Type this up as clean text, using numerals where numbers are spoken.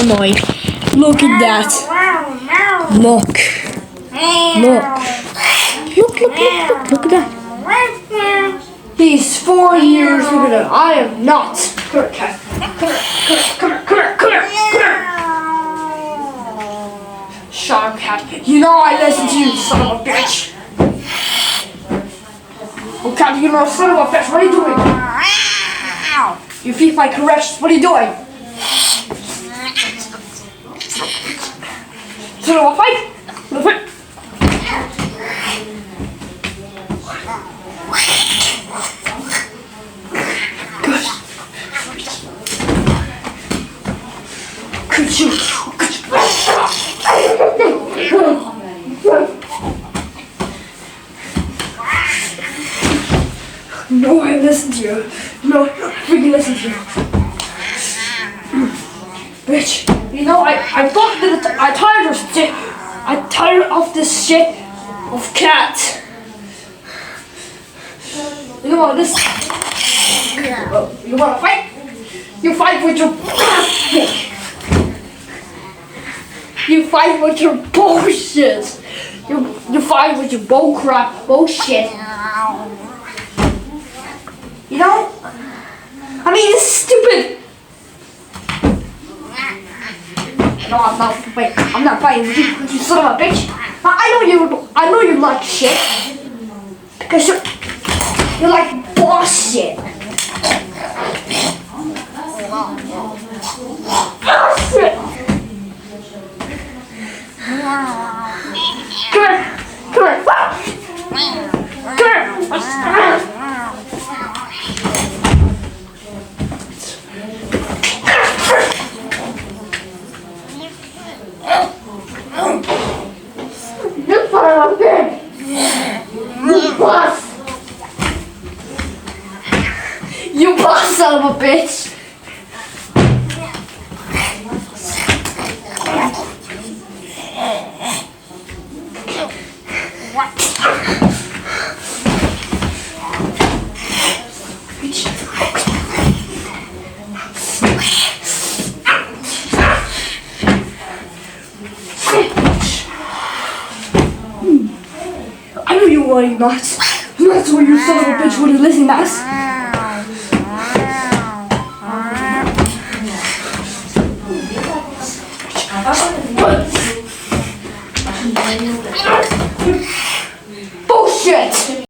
annoying. Look at that. Look. Look at that. He's 4 years. Look at that. I am not. Come here, cat. Come here. Shut up, cat. You know I listen to you, son of a bitch. Oh, cat, you know, son of a bitch. What are you doing? Your feet like caressed. What are you doing? Son of a fight. No, I listen to you. No, I freaking listen to you. Bitch, you know, I'm tired of this shit of cat. You know what, this... You wanna fight? You fight with your... You fight with your bullshit. You fight with your bullshit. You know? I mean, this is stupid. No, I'm not fighting. I'm not fighting with you son of a bitch. I know you like shit. Because you're like bullshit. Bullshit. Come here. You son of a bitch! You boss! You boss, son of a bitch! I know you were not. That's why you son of a bitch wouldn't listen to us. Bullshit!